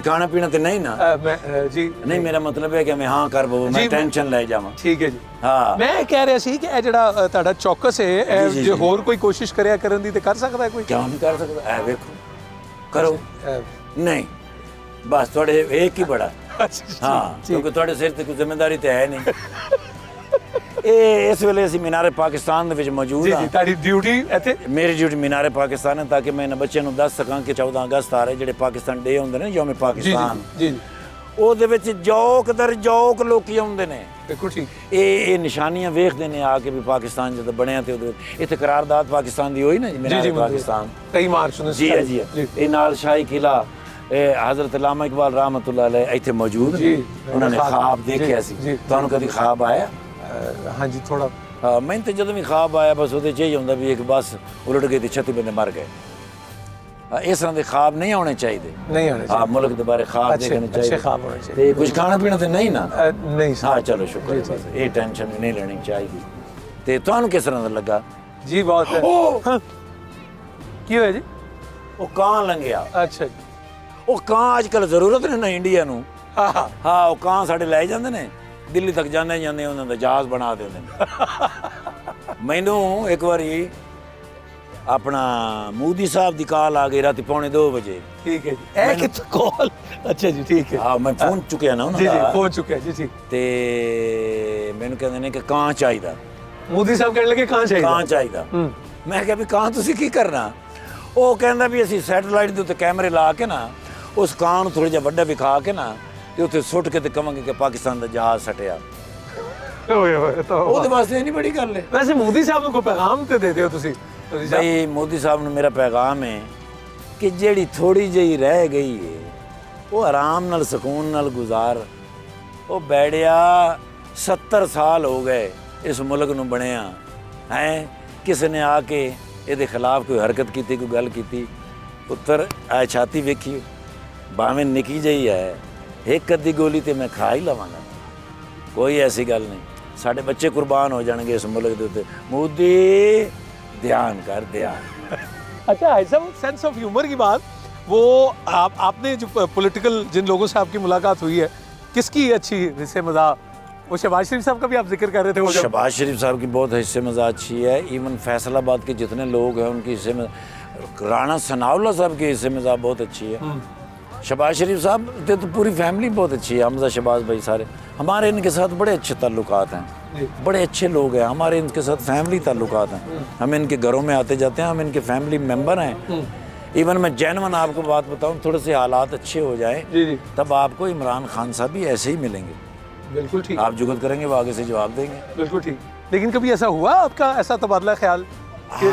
कुछ खाना पीना तो नहीं ना? जी नहीं, मेरा मतलब है कि मैं हाँ कर बो, मैं टेंशन ले जावां। ठीक है जी। हाँ, मैं कह रहा सी कि ਇਹ ਜਿਹੜਾ ਤੁਹਾਡਾ ਚੌਕਸ ਹੈ ਜੀ, ਜੇ ਹੋਰ ਕੋਈ ਕੋਸ਼ਿਸ਼ ਕਰਿਆ ਕਰਨ ਦੀ ਤੇ ਕਰ ਸਕਦਾ ਕੋਈ? क्यों नहीं कर सकता? ऐ देखो, करो। नहीं, बस थोड़े एक ही बड़ा। हाँ, क्योंकि थोड़े सिर ते कोई जिम्मेदारी तो है नहीं। इस वेले ਅਸੀਂ ਮੀਨਾਰੇ ਪਾਕਿਸਤਾਨ ਦੇ ਵਿੱਚ ਮੌਜੂਦ ਜੀ ਹਾਂ। ਜੀ ਤੁਹਾਡੀ ਡਿਊਟੀ ਇੱਥੇ? ਮੇਰੀ ਡਿਊਟੀ ਮੀਨਾਰੇ ਪਾਕਿਸਤਾਨ ਹੈ ਤਾਂ ਕਿ ਮੈਂ ਇਹਨਾਂ ਬੱਚਿਆਂ ਨੂੰ ਦੱਸ ਸਕਾਂ ਕਿ 14 ਅਗਸਤ ਆ ਰਹੇ ਜਿਹੜੇ ਪਾਕਿਸਤਾਨ ਡੇ ਹੁੰਦੇ ਨੇ ਯੌਮ ਪਾਕਿਸਤਾਨ, ਜੀ ਉਹਦੇ ਵਿੱਚ ਜੌਕ ਦਰ ਜੌਕ ਲੋਕੀ ਆਉਂਦੇ ਨੇ। ਬਿਲਕੁਲ ਠੀਕ। ਇਹ ਨਿਸ਼ਾਨੀਆਂ ਵੇਖਦੇ ਨੇ ਆ ਕੇ ਵੀ ਪਾਕਿਸਤਾਨ ਜਦੋਂ ਬਣਿਆ ਤੇ ਉਹਦੇ ਇੱਥੇ ਕਰਾਰਦਾਦ ਪਾਕਿਸਤਾਨ ਦੀ ਹੋਈ ਨਾ ਜੀ, ਮੀਨਾਰੇ ਪਾਕਿਸਤਾਨ 23 ਮਾਰਚ ਨੂੰ। ਜੀ ਜੀ। ਇਹ ਨਾਲ ਸ਼ਾਹੀ ਕਿਲਾ हज़रत अल्लामा इकबाल रहमतुल्लाह अलैह ਇੱਥੇ ਮੌਜੂਦ ਜੀ। ਉਹਨਾਂ ਨੇ ਖਾਬ ਦੇਖਿਆ ਸੀ। ਤੁਹਾਨੂੰ ਕਦੀ ਖਾਬ ਆਇਆ? ਹਾਂਜੀ ਥੋੜਾ। ਹਾਂ, ਮੈਨੂੰ ਤਾਂ ਜਦੋਂ ਵੀ ਖਾਬ ਆਇਆ ਬਸ ਉਹਦੇ 'ਚ ਹੀ ਹੁੰਦਾ ਵੀ ਇੱਕ ਬੱਸ ਉਲਟ ਗਈ ਤੇ 36 ਬੰਦੇ ਮਰ ਗਏ। ਇਸ ਤਰ੍ਹਾਂ ਦੇ ਖਾਬ ਨਹੀਂ ਆਉਣੇ ਚਾਹੀਦੇ। ਨਹੀਂ ਆਉਣੇ ਹਾਂ, ਮੁਲਕ ਦੇ ਬਾਰੇ ਖਾਬ ਦੇਖਣੇ ਚਾਹੀਦੇ। ਅੱਛੇ ਖਾਬ ਹੋਣੇ ਚਾਹੀਦੇ। ਤੇ ਕੁਝ ਖਾਣਾ ਪੀਣਾ ਤੇ ਨਹੀਂ ਨਾ? ਨਹੀਂ ਸਰ। ਹਾਂ ਚਲੋ ਸ਼ੁਕਰ ਹੈ, ਬਸ ਇਹ ਟੈਨਸ਼ਨ ਵੀ ਨਹੀਂ ਲੈਣੀ ਚਾਹੀਦੀ। ਤੇ ਤੁਹਾਨੂੰ ਕਿਸ ਤਰ੍ਹਾਂ ਦਾ ਲੱਗਾ? ਜੀ ਬਹੁਤ। ਕੀ ਹੋਇਆ ਜੀ? ਉਹ ਕਾਂ ਲੰਘਿਆ। ਅੱਛਾ ਜੀ। ਉਹ ਕਾਂ ਅੱਜ ਕੱਲ੍ਹ ਜ਼ਰੂਰਤ ਨਹੀਂ ਨਾ ਇੰਡੀਆ ਨੂੰ। ਹਾਂ, ਉਹ ਕਾਂ ਸਾਡੇ ਲੈ ਜਾਂਦੇ ਨੇ, ਦਿੱਲੀ ਤੱਕ ਜਾਂਦੇ ਜਾਂਦੇ ਉਹਨਾਂ ਦਾ ਜਹਾਜ਼ ਬਣਾ ਦਿੰਦੇ ਨੇ। ਮੈਨੂੰ ਇੱਕ ਵਾਰੀ ਆਪਣਾ ਮੋਦੀ ਸਾਹਿਬ ਦੀ ਕਾਲ ਆ ਗਈ ਰਾਤੀ 2:45 ਵਜੇ। ਠੀਕ ਹੈ ਜੀ। ਇਹ ਕਿੱਥੇ ਕਾਲ? ਅੱਛਾ ਜੀ ਠੀਕ ਹੈ। ਹਾਂ, ਮੈਂ ਪਹੁੰਚ ਚੁੱਕਿਆ ਨਾ ਉਹਨਾਂ ਦਾ। ਜੀ ਜੀ ਪਹੁੰਚ ਚੁੱਕਿਆ ਜੀ ਜੀ। ਤੇ ਮੈਨੂੰ ਕਹਿੰਦੇ ਨੇ ਕਿ ਕਾਂ ਚਾਹੀਦਾ। ਮੋਦੀ ਸਾਹਿਬ ਕਹਿਣ ਲੱਗੇ ਕਾਂ ਚਾਹੀਦਾ? ਕਾਂ ਚਾਹੀਦਾ। ਮੈਂ ਕਿਹਾ ਵੀ ਕਾਂ ਤੁਸੀਂ ਕੀ ਕਰਨਾ? ਉਹ ਕਹਿੰਦਾ ਵੀ ਅਸੀਂ ਸੈਟੇਲਾਈਟ ਦੇ ਉੱਤੇ ਕੈਮਰੇ ਲਾ ਕੇ ਨਾ ਉਸ ਕਾਂ ਨੂੰ ਥੋੜਾ ਜਿਹਾ ਵੱਡਾ ਵਿਖਾ ਕੇ ਨਾ ਤੇ ਉੱਥੇ ਸੁੱਟ ਕੇ ਤੇ ਕਵਾਂਗੇ ਕਿ ਪਾਕਿਸਤਾਨ ਦਾ ਜਹਾਜ਼ ਸਟਿਆ। ਓਏ ਹੋਏ ਤਾਂ ਉਹਦੇ ਵਾਸਤੇ ਇੰਨੀ ਬੜੀ ਗੱਲ ਹੈ। ਵੈਸੇ ਮੋਦੀ ਸਾਹਿਬ ਨੂੰ ਕੋਈ ਪੈਗਾਮ ਤੇ ਦੇ ਦਿਓ ਤੁਸੀਂ। ਬਈ ਮੋਦੀ ਸਾਹਿਬ ਨੂੰ ਮੇਰਾ ਪੈਗਾਮ ਹੈ ਕਿ ਜਿਹੜੀ ਥੋੜੀ ਜਿਹੀ ਰਹਿ ਗਈ ਹੈ ਉਹ ਆਰਾਮ ਨਾਲ ਸਕੂਨ ਨਾਲ ਗੁਜ਼ਾਰ। ਉਹ ਬੈੜਿਆ 70 ਸਾਲ ਹੋ ਗਏ ਇਸ ਮੁਲਕ ਨੂੰ ਬਣਿਆ ਹੈ। ਕਿਸੇ ਨੇ ਆ ਕੇ ਇਹਦੇ ਖਿਲਾਫ ਕੋਈ ਹਰਕਤ ਕੀਤੀ, ਕੋਈ ਗੱਲ ਕੀਤੀ? ਪੁੱਤਰ ਆ ਛਾਤੀ ਵੇਖੀ, ਭਾਵੇਂ ਨਿੱਕੀ ਜਿਹੀ ਹੈ, ਇੱਕ ਅੱਧੀ ਗੋਲੀ ਤੇ ਮੈਂ ਖਾ ਹੀ ਲਵਾਂਗਾ, ਕੋਈ ਐਸੀ ਗੱਲ ਨਹੀਂ। ਸਾਡੇ ਬੱਚੇ ਕੁਰਬਾਨ ਹੋ ਜਾਣਗੇ ਇਸ ਮੁਲਕ ਦੇ ਉੱਤੇ। मोदी ध्यान कर ध्यान। अच्छा ऐसा सेंस ऑफ ह्यूमर की बात, वो आपने जो पॉलिटिकल जिन लोगों से आपकी मुलाकात हुई है, किसकी अच्छी हिस्से मज़ा? वो शहबाज शरीफ साहब का भी आप जिक्र कर रहे थे। वो शहबाज शरीफ साहब की बहुत हिस्से मज़ा अच्छी है। इवन फैसलाबाद के जितने लोग हैं उनकी हिस्से में, राणा सनाउल्लाह साहब के हिस्से मज़ा बहुत अच्छी है। शहबाज शरीफ साहब तो पूरी फैमिली बहुत अच्छी है। हमजा शहबाज भाई सारे हमारे इनके साथ बड़े अच्छे ताल्लुकात हैं, बड़े अच्छे लोग हैं हमारे इनके साथ, फैमिली ताल्लुकात हैं। हम इनके घरों में आते जाते हैं, हम इनके फैमिली मेम्बर हैं। इवन मैं जेन्युइन आपको बात बताऊं, थोड़े से हालात अच्छे हो जाएं तब आपको इमरान खान साहब भी ऐसे ही मिलेंगे। बिल्कुल ठीक। आप जुगत करेंगे वो आगे से जवाब देंगे। बिल्कुल ठीक। लेकिन कभी ऐसा हुआ आपका ऐसा तबादला ख्याल कि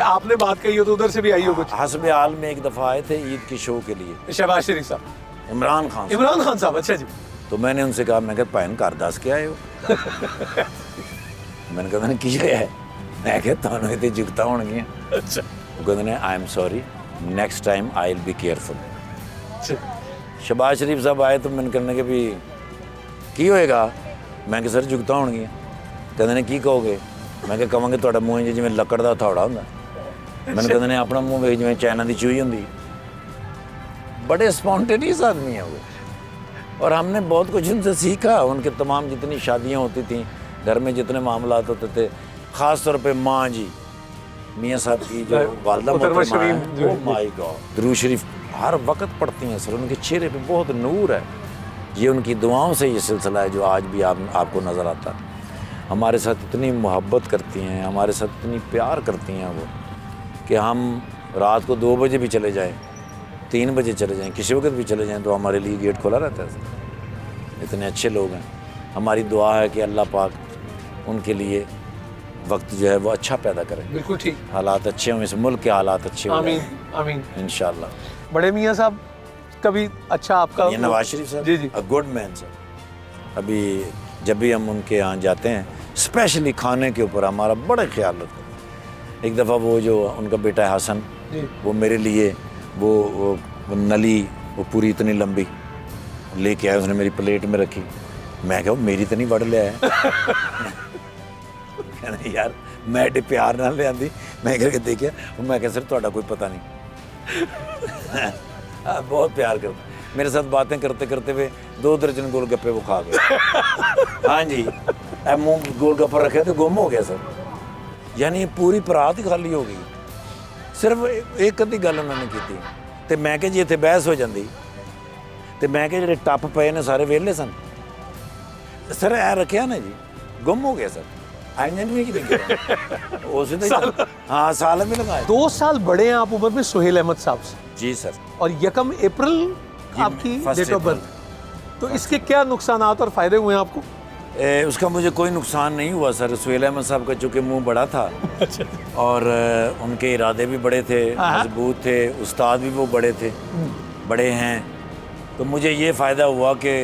आपने बात कही हो तो उधर से भी आई हो कुछ? हस्ब हाल में एक दफ़ा आए थे ईद के शो के लिए शहबाज शरीफ साहब, इमरान खान साहब। अच्छा जी। तो मैंने उनसे कहा, मैं कहा भैन घर दस के आए हो? मैंने कहा मैंने की है, मैं कहा तुहानू इत्थे जुगतां होणगियां। अच्छा। वो कहते ने I am sorry, next time I will be careful. Shahbaz Sharif साहब आए तो मैंने कहने के भी की होएगा? मैं कहा सर जुगतां होणगियां। कहते ने की कहोगे? मैं कहा कहांगे तुहाडा मूँह जिवें लकड़ दा हथौड़ा हुंदा। मैंने कहते ने अपना मूँह वेख जिवें चाइना दी चूही हुंदी। बड़े स्पॉन्टेनियस आदमी है वो, और हमने बहुत कुछ उनसे सीखा। उनके तमाम जितनी शादियाँ होती थी, घर में जितने मामलात होते थे, ख़ास तौर पे माँ जी मियाँ साहब की जो वालदा मोहतरमा है, ओह माय गॉड, दुरूद शरीफ हर वक्त पढ़ती हैं सर। उनके चेहरे पे बहुत नूर है। ये उनकी दुआओं से ये सिलसिला है जो आज भी आपको नज़र आता है। हमारे साथ इतनी मोहब्बत करती हैं, हमारे साथ इतनी प्यार करती हैं वो, कि हम रात को 2 बजे भी चले जाएँ, 3 बजे चले जाएँ, किसी वक्त भी चले जाएँ तो हमारे लिए गेट खुला रहता है। इतने अच्छे लोग हैं। हमारी दुआ है कि अल्लाह पाक उनके लिए वक्त जो है वो अच्छा पैदा करें। बिल्कुल ठीक। हालात अच्छे हों, इस मुल्क के हालात अच्छे हों। आमीन आमीन इंशाल्लाह। बड़े मियाँ साहब कभी अच्छा आपका? ये नवाज शरीफ साहब जी जी, अ गुड मैन सर। अभी जब भी हम उनके यहाँ जाते हैं, स्पेशली खाने के ऊपर हमारा बड़ा ख्याल रखते हैं। एक दफ़ा वो जो उनका बेटा है हसन, वो मेरे लिए वो नली वो पूरी इतनी लंबी लेके आया, उसने मेरी प्लेट में रखी। मैं कहा मेरी तो नहीं वड़ लिया है। कहना यार मैं एडे प्यार नाल ले आंदी। मैं करके देखिया, मैं कहा सर तुहाडा कोई पता नहीं। बहुत प्यार करता। मेरे साथ बातें करते करते हुए 2 दर्जन गोलगप्पे वो खा गए। हाँ जी, अब मुँह गोलगप्पा रखे तो गुम हो गया सर, यानी पूरी परात ही खाली हो गई। सिर्फ एक अद्धी गल उन्होंने की थी तो मैं कि जी इत्थे बहस हो जाती तो मैं कि ਜਿਹੜੇ ਟੱਪ ਪਏ ਨੇ ਸਾਰੇ ਵਿਹਲੇ ਸਨ। सर ऐ रखिया ना जी, गुम हो गया सर। आइडेंट नहीं की उस दिन हाँ साल में लगाए। 2 साल बड़े हैं आप उम्र में सुहेल अहमद साहब से, जी सर। और 1 अप्रैल जी, आपकी 1 डेट ऑफ बर्थ, तो इसके क्या नुकसानात और फायदे हुए हैं आपको? उसका मुझे कोई नुकसान नहीं हुआ सर। सुहेल अहमद साहब का चूँकि मुंह बड़ा था और उनके इरादे भी बड़े थे, मजबूत थे, उस्ताद भी वो बड़े थे, बड़े हैं, तो मुझे ये फ़ायदा हुआ कि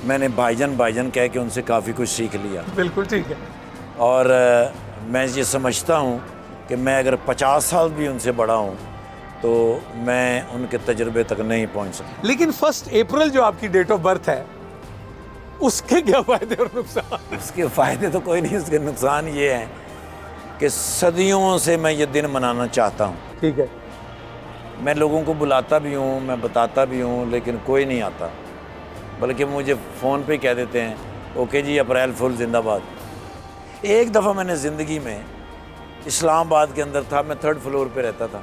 मैंने भाईजान भाईजान कह के उनसे काफ़ी कुछ सीख लिया। बिल्कुल ठीक है। और मैं ये समझता हूँ कि मैं अगर 50 साल भी उनसे बड़ा हूँ तो मैं उनके तजुर्बे तक नहीं पहुँच सकता। लेकिन 1 अप्रैल जो आपकी डेट ऑफ बर्थ है, उसके क्या फायदे और नुकसान? उसके फ़ायदे तो कोई नहीं, उसके नुकसान ये हैं कि सदियों से मैं ये दिन मनाना चाहता हूँ। ठीक है। मैं लोगों को बुलाता भी हूँ, मैं बताता भी हूँ, लेकिन कोई नहीं आता, बल्कि मुझे फ़ोन पे कह देते हैं ओके जी अप्रैल फुल जिंदाबाद। एक दफ़ा मैंने ज़िंदगी में इस्लामाबाद के अंदर था, मैं 3rd फ्लोर पे रहता था,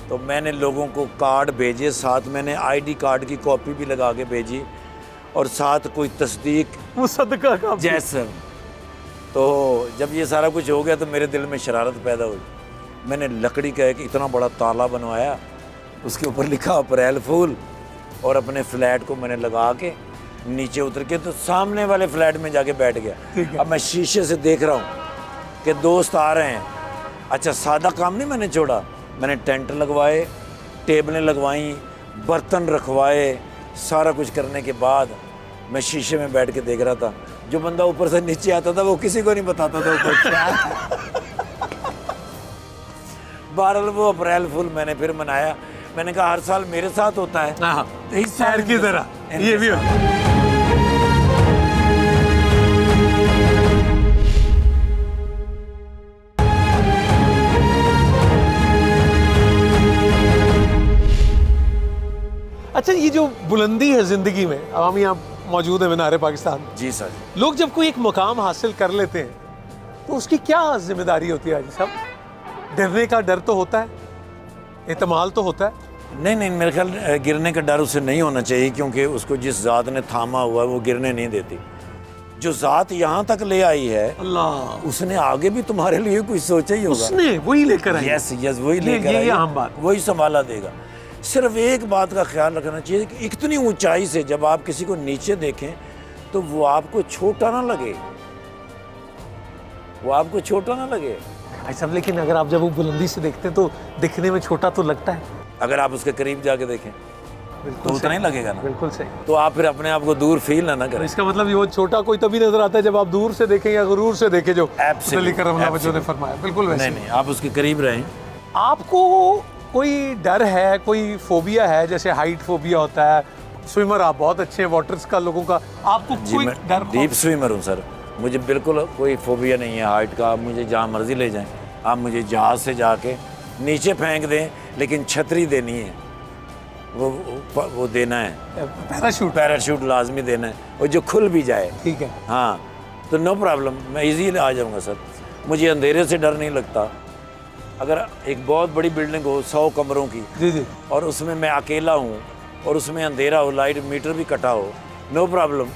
तो मैंने लोगों को कार्ड भेजे, साथ मैंने ID कार्ड की कॉपी भी लगा के भेजी और साथ कोई तस्दीक वो सदका का जैसे। तो जब ये सारा कुछ हो गया तो मेरे दिल में शरारत पैदा हुई। मैंने लकड़ी का एक इतना बड़ा ताला बनवाया, उसके ऊपर लिखा अप्रैल फूल, और अपने फ्लैट को मैंने लगा के नीचे उतर के तो सामने वाले फ्लैट में जाके बैठ गया। अब मैं शीशे से देख रहा हूँ कि दोस्त आ रहे हैं। अच्छा सादा काम नहीं मैंने छोड़ा, मैंने टेंट लगवाए, टेबलें लगवाई, बर्तन रखवाए, सारा कुछ करने के बाद मैं शीशे में बैठ के देख रहा था। जो बंदा ऊपर से नीचे आता था वो किसी को नहीं बताता था ऊपर क्या। बहरहाल वो अप्रैल फूल मैंने फिर मनाया। मैंने कहा हर साल मेरे साथ होता है तो इस साल की तरह ये भी हो। अच्छा, ये जो बुलंदी है जिंदगी में, अब हम यहाँ मौजूद है मीनार पाकिस्तान। जी सर। लोग जब कोई एक मुकाम हासिल कर लेते हैं तो उसकी क्या जिम्मेदारी होती है? हाजी साहब, डरने का डर तो होता है, एतमाल तो होता है। नहीं नहीं, मेरे ख्याल गिरने का डर उसे नहीं होना चाहिए, क्योंकि उसको जिस ज़ात ने थामा हुआ है वो गिरने नहीं देती। जो ज़ात यहाँ तक ले आई है अल्लाह, उसने आगे भी तुम्हारे लिए कुछ सोचा ही होगा। उसने वही लेकर आई। यस यस, वही लेकर आई, अहम बात, वही संभाला देगा। सिर्फ एक बात का ख्याल रखना चाहिए कि इतनी ऊंचाई से जब आप किसी को नीचे देखें तो वो आपको छोटा ना लगे, वो आपको छोटा ना लगे। ऐसा, लेकिन अगर आप जब वो बुलंदी से देखते हैं तो दिखने में छोटा तो लगता है। अगर आप उसके करीब जाके देखें तो उतना ही लगेगा ना। बिल्कुल सही। तो आप फिर अपने आप को दूर फील ना करें। इसका मतलब ये वो छोटा कोई तभी नजर आता है जब आप दूर से देखें या गुरूर से देखें, जो Absolutely, अली करम वजह ने फरमाया। बिल्कुल वैसे। नहीं नहीं, आप उसके करीब रहें। आपको कोई डर है, कोई फोबिया है? जैसे हाइट फोबिया होता है, स्विमर आप बहुत अच्छे हैं, वाटर्स का लोगों का, आपको कोई डर? डीप स्विमर हूँ सर, मुझे बिल्कुल कोई फोबिया नहीं है हाइट का। आप मुझे जहाँ मर्जी ले जाएं, आप मुझे जहाज़ से जाके नीचे फेंक दें, लेकिन छतरी देनी है, वो देना है, पैराशूट लाजमी देना है, और जो खुल भी जाए। ठीक है। हाँ, तो नो प्रॉब्लम, मैं इजीली आ जाऊँगा सर। मुझे अंधेरे से डर नहीं लगता। अगर एक बहुत बड़ी बिल्डिंग हो 100 कमरों की, जी जी, और उसमें मैं अकेला हूँ और उसमें अंधेरा हो, लाइट मीटर भी कटा हो, नो प्रॉब्लम।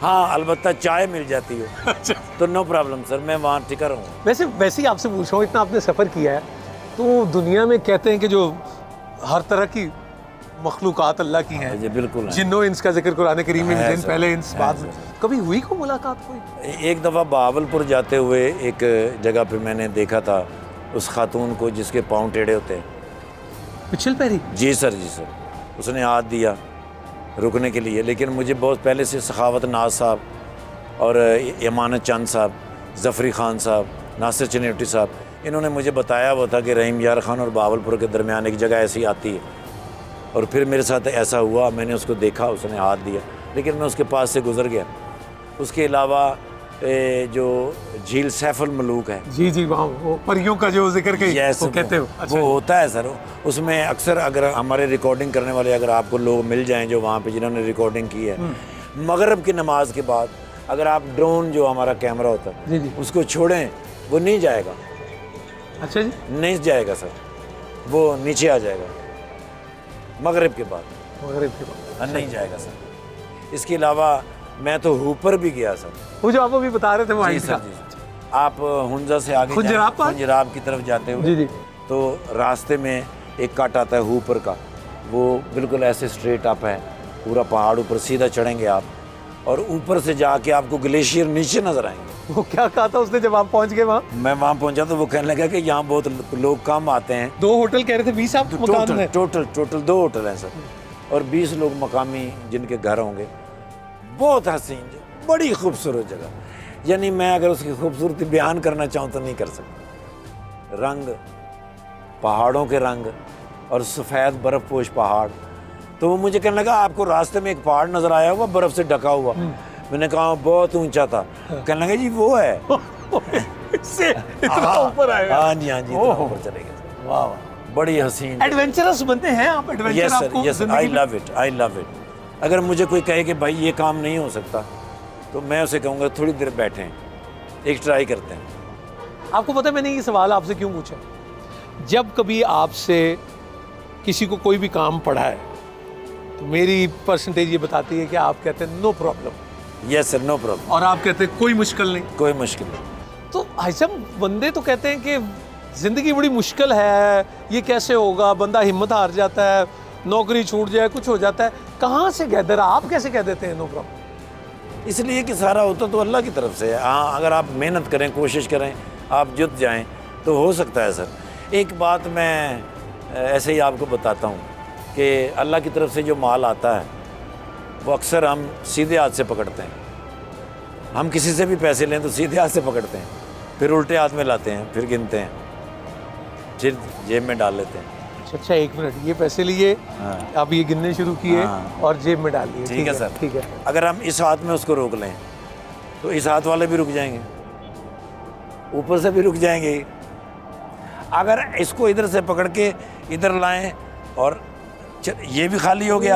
हाँ, अलबत्ता चाय मिल जाती हो तो नो प्रॉब्लम सर, मैं वहाँ टिका रहूँगा। वैसे ही आपसे पूछ रहा हूँ, इतना आपने सफ़र किया है तो दुनिया में कहते हैं कि जो हर तरह की मखलूक़ात अल्लाह की हैं, जी बिल्कुल, जिन्नो इंस का जिक्र कुरान करीम में, जिन पहले इंस बाद में, कभी हुई को मुलाकात कोई? एक दफ़ा बहावलपुर जाते हुए एक जगह पे मैंने देखा था उस खातून को जिसके पाँव टेढ़े होते हैं। पिछल पैरी? जी सर, जी सर। उसने हाथ दिया रुकने के लिए, लेकिन मुझे बहुत पहले से सखावत नाज साहब और इमानत चंद साहब, ज़फ़री ख़ान साहब, नासिर चनेटी साहब, इन्होंने मुझे बताया हुआ था कि रहीम यार ख़ान और बहावलपुर के दरमियान एक जगह ऐसी आती है। और फिर मेरे साथ ऐसा हुआ, मैंने उसको देखा, उसने हाथ दिया, लेकिन मैं उसके पास से गुज़र गया। उसके अलावा जो झील सैफुल मलूक है, जी जी, वहाँ वो परियों का जो जिक्र के यस, वो कहते हो। अच्छा, वो होता है सर। उसमें अक्सर अगर हमारे रिकॉर्डिंग करने वाले अगर आपको लोग मिल जाएं जो वहाँ पे जिन्होंने रिकॉर्डिंग की है, मगरिब की नमाज के बाद अगर आप ड्रोन जो हमारा कैमरा होता है जी जी, उसको छोड़ें, वो नहीं जाएगा, अच्छा जी, नहीं जाएगा सर, वो नीचे आ जाएगा मगरिब के बाद, मगरिब के बाद नहीं जाएगा सर। इसके अलावा मैं तो ऊपर भी गया सर। वो जो आप अभी बता रहे थे वो जी हाइट सर, का। जी सर। आप हुंजा से आगे खुंजराब पर? खुंजराब की तरफ जाते जी हुए जी, तो रास्ते में एक कट आता है ऊपर का, वो बिल्कुल ऐसे स्ट्रेट अप है, पूरा पहाड़ ऊपर सीधा चढ़ेंगे आप, और ऊपर से जाके आपको ग्लेशियर नीचे नजर आएंगे। वो क्या कहा था उसने जब आप पहुंच गए वहाँ? मैं वहाँ पहुँचा तो वो कहने लगा कि यहाँ बहुत लोग कम आते हैं। 2 होटल कह रहे थे, 20 आप मकान टोटल में। टोटल 2 होटल हैं सर, और 20 लोग मकामी जिनके घर होंगे। बहुत हसीन, बड़ी खूबसूरत जगह, यानी मैं अगर उसकी खूबसूरती बयान करना चाहूँ तो नहीं कर सकता। रंग, पहाड़ों के रंग और सफ़ेद बर्फ़ पोश पहाड़। तो वो मुझे कहने लगा आपको रास्ते में एक पहाड़ नज़र आया हुआ बर्फ़ से ढका हुआ। मैंने कहा बहुत ऊंचा था। कहने लगा जी वो है। इससे इतना ऊपर आएगा। हाँ जी, हाँ जी, इतना ऊपर चले गए। वाह वाह, बड़ी हसीन। एडवेंचरस बनते हैं आप, एडवेंचर यस आपको sir, yes sir, I love it, I love it. अगर मुझे कोई कहे कि भाई ये काम नहीं हो सकता तो मैं उसे कहूँगा थोड़ी देर बैठें, एक ट्राई करते हैं। आपको पता है मैंने ये सवाल आपसे क्यों पूछा? जब कभी आपसे किसी को कोई भी काम पड़ा है तो मेरी परसेंटेज ये बताती है कि आप कहते हैं no problem, yes sir, no problem, और आप कहते हैं कोई मुश्किल नहीं। कोई मुश्किल नहीं। तो भाई साहब, बंदे तो कहते हैं कि ज़िंदगी बड़ी मुश्किल है, ये कैसे होगा, बंदा हिम्मत हार जाता है, नौकरी छूट जाए, कुछ हो जाता है। कहाँ से कह दे रहा, आप कैसे कह देते हैं नो प्रॉब्लम? इसलिए कि सारा होता तो अल्लाह की तरफ से है। हाँ, अगर आप मेहनत करें, कोशिश करें, आप जुट जाएं तो हो सकता है सर। एक बात मैं ऐसे ही आपको बताता हूँ कि अल्लाह की तरफ से जो माल आता है वो अक्सर हम सीधे हाथ से पकड़ते हैं। हम किसी से भी पैसे लें तो सीधे हाथ से पकड़ते हैं, फिर उल्टे हाथ में लाते हैं, फिर गिनते हैं, फिर जेब में डाल लेते हैं। अच्छा, 1 मिनट, ये पैसे लिए, हाँ। आप ये गिनने शुरू किए हाँ। और जेब में डाल लिए। ठीक है सर, ठीक है। अगर हम इस हाथ में उसको रोक लें तो इस हाथ वाले भी रुक जाएंगे, ऊपर से भी रुक जाएंगे। अगर इसको इधर से पकड़ के इधर लाएं और ये भी खाली हो गया,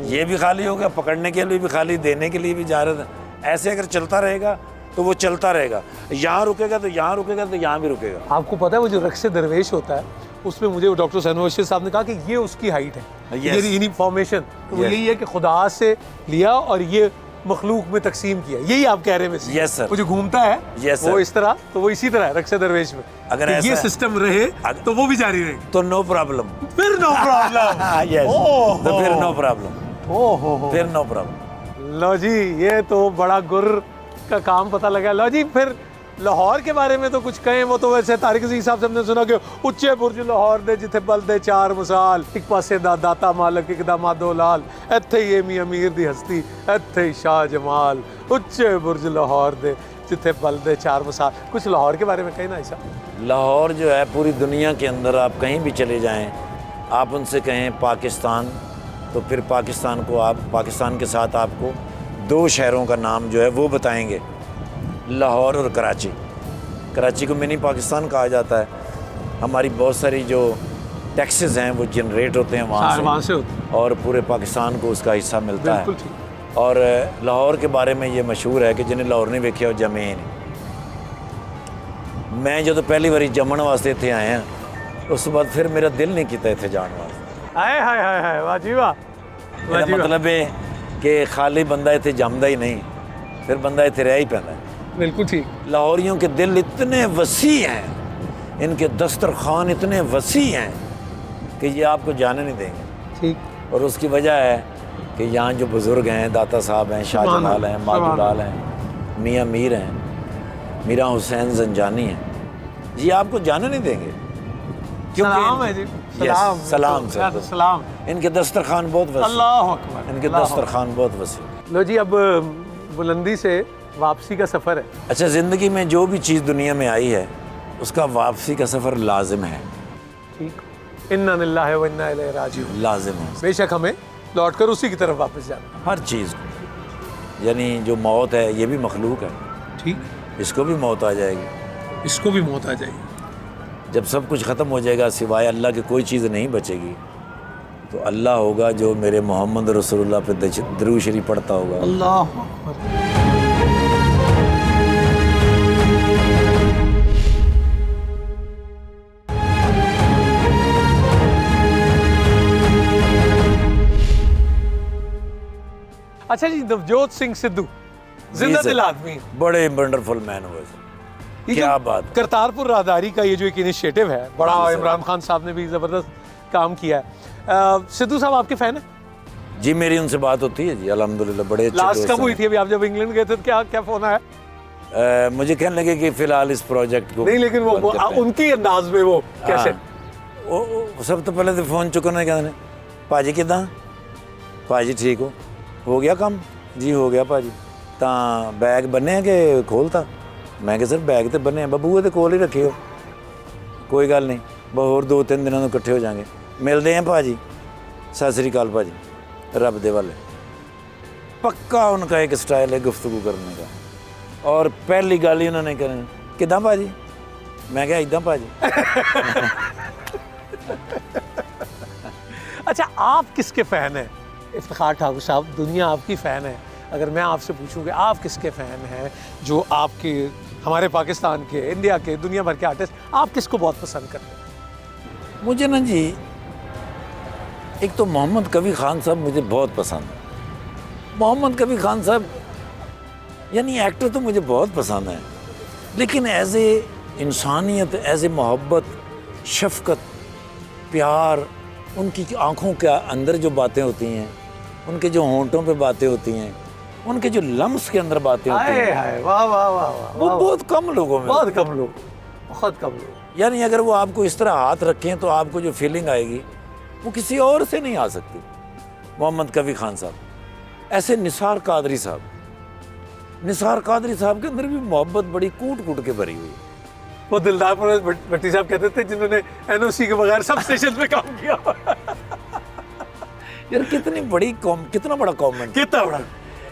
ये भी खाली हो गया, पकड़ने के लिए भी खाली, देने के लिए भी जा रहे थे। ऐसे अगर चलता रहेगा तो वो चलता रहेगा, यहाँ रुकेगा तो यहाँ रुकेगा तो यहाँ भी रुकेगा। आपको पता है वो जो रक्स दरवेश होता है उसमें मुझे डॉक्टर सनवर साहब ने कहा कि ये उसकी हाइट है, Yes. मेरी इन्फॉर्मेशन तो वो Yes. यही है कि खुदा से लिया और ये मखलूक में तकसीम किया, यही आप कह रहे हैं वैसे। Yes, sir. वो जो घूमता है Yes, वो sir. इस तरह, तो वो इसी तरह है रक्स दरवेश में। अगर कि ऐसा ये है- सिस्टम रहे तो वो भी जारी रहेगी, तो नो प्रॉब्लम, फिर नो प्रॉब्लम। यस, ओहो। तो फिर नो प्रॉब्लम, ओहो, फिर नो प्रॉब्लम। लो जी, ये तो बड़ा गुर का काम पता लगा। लो जी, फिर लाहौर के बारे में तो कुछ कहें, वो तो वैसे तारिक अजीज साहब से हमने सुना कि उच्चे बुर्ज लाहौर दे जिथे बलदे 4 मिसाल, एक पासे दा दाता मालक, एक दा मादो लाल, इत्थे ही एमी अमीर दी हस्ती, इत्थे ही शाह जमाल, उच्चे बुर्ज लाहौर दे जिथे बलदे 4 मिसाल। कुछ लाहौर के बारे में कहें ना ऐसा। लाहौर जो है पूरी दुनिया के अंदर आप कहीं भी चले जाएं, आप उनसे कहें पाकिस्तान, तो फिर पाकिस्तान को आप, पाकिस्तान के साथ आपको 2 शहरों का नाम जो है वो बताएंगे, लाहौर और कराची। कराची को मिनी पाकिस्तान कहा जाता है। हमारी बहुत सारी जो टैक्सेस हैं वो जनरेट होते हैं वहाँ से होते हैं। और पूरे पाकिस्तान को उसका हिस्सा मिलता बिल्कुल है। ठीक। और लाहौर के बारे में ये मशहूर है कि जिन्हें लाहौर नहीं वेख्या वो जमे नहीं। मैं जो तो पहली बारी जमन वास्ते इत्थे आए हैं, उस बाद फिर मेरा दिल नहीं किया इत्थे जाने वास्ते। हाय हाय हाय हाय, वाह जी वाह। मेरा मतलब है कि खाली बंदा इत्थे जमदा ही नहीं, फिर बंदा इत्थे रह ही पैंदा है। बिल्कुल ठीक। लाहौरियों के दिल इतने वसी हैं, इनके दस्तरखान इतने वसी हैं कि ये आपको जाने नहीं देंगे। ठीक। और उसकी वजह है कि यहाँ जो बुज़ुर्ग हैं, दाता साहब हैं, शाह जमाल हैं, माधुलाल हैं, मियाँ मीर हैं, मीरा हुसैन जंजानी हैं, ये आपको जाने नहीं देंगे। सलाम है जी, सलाम। सलाम सर, सलाम। इनके दस्तरखान बहुत वसी, अल्लाह अकबर। इनके दस्तरखान बहुत वसी। लो जी, अब बुलंदी से वापसी का सफ़र है। अच्छा, ज़िंदगी में जो भी चीज़ दुनिया में आई है उसका वापसी का सफ़र लाजिम है। ठीक। इन्ना लिल्लाहि व इन्ना इलैहि राजिऊन। लाजिम है, बेशक हमें लौटकर उसी की तरफ वापस जाना। हर चीज़ को, यानी जो मौत है ये भी मखलूक है, ठीक, इसको भी मौत आ जाएगी। इसको भी मौत आ जाएगी। जब सब कुछ ख़त्म हो जाएगा, सिवाय अल्लाह की कोई चीज़ नहीं बचेगी, तो अल्लाह होगा जो मेरे मोहम्मद रसूलुल्लाह पे दरूद शरीफ पढ़ता होगा। अल्लाह अकबर। अच्छा जी, नवजोत सिंह सिद्धू जिंदा दिल आदमी, बड़े वंडरफुल मैन हुए सर। ये क्या जो बात है। करतारपुर राहदारी का ये जो एक इनिशिएटिव है, बड़ा जी सर। इमरान खान साहब ने भी ज़बरदस्त काम किया है। सिद्धू साहब आपके फ़ैन हैं? जी मेरी उनसे बात होती है जी, अल्हम्दुलिल्लाह बड़े अच्छे लास्ट दोस्त कब हुई हैं। थी? अभी आप जब इंग्लैंड गए थे तो क्या क्या फ़ोन आया? मुझे कहने लगे कि फ़िलहाल इस प्रोजेक्ट को नहीं, लेकिन वो बंद करते हैं। उनकी अंदाज में वो कैसे? हाँ। सब तो पहले तो फ़ोन चुकने कहते भाजी किदा, भाजी ठीक हो गया काम जी, हो गया भाजी, ਤਾਂ बैग बने कि खोलता? मैं कि सर बैग तो बने बबूए तो कोल ही रखे हो, कोई गल नहीं, बस होर 2-3 दिनों में इकट्ठे हो जाएंगे, मिलते हैं भाजी, सत श्री अकाल भाजी, रब दे वाले। पक्का उनका एक स्टाइल है गुफ्तगू करने का, और पहली गल ही उन्होंने करनी किदा भाजी, मैं क्या इदा भाजी। अच्छा, आप किसके फ़ैन हैं? इफ्तिखार ठाकुर साहब, दुनिया आपकी फ़ैन है। अगर मैं आपसे पूछूं कि आप किसके फ़ैन हैं, जो आपके, हमारे पाकिस्तान के, इंडिया के, दुनिया भर के आर्टिस्ट, आप किसको बहुत पसंद करते हैं? मुझे ना जी, एक तो मोहम्मद कबीर खान साहब मुझे बहुत पसंद है। मोहम्मद कबीर खान साहब यानी एक्टर तो मुझे बहुत पसंद है, लेकिन एज ए इंसानियत, एज ए मोहब्बत, शफ़क़त, प्यार, उनकी आँखों के अंदर जो बातें होती हैं, उनके जो होंठों पे बातें होती हैं, उनके जो लम्स के अंदर बातें होती हैं, हाय, वाह वाह वाह वाह, वो बहुत कम लोगों में, बहुत कम लोग, बहुत कम लोग। यानी अगर वो आपको इस तरह हाथ रखें तो आपको जो फीलिंग आएगी वो किसी और से नहीं आ सकती। मोहम्मद कबीर खान साहब, ऐसे निसार कादरी साहब, निसार कादरी साहब के अंदर भी मोहब्बत बड़ी कूट कूट के भरी हुई है। वो दिलदार परवेज़ भट्टी साहब कहते थे जिन्होंने एनओसी के बगैर सब स्टेशन पे काम किया। यार कितनी बड़ी कितना बड़ा कॉमेंट, कितना बड़ा,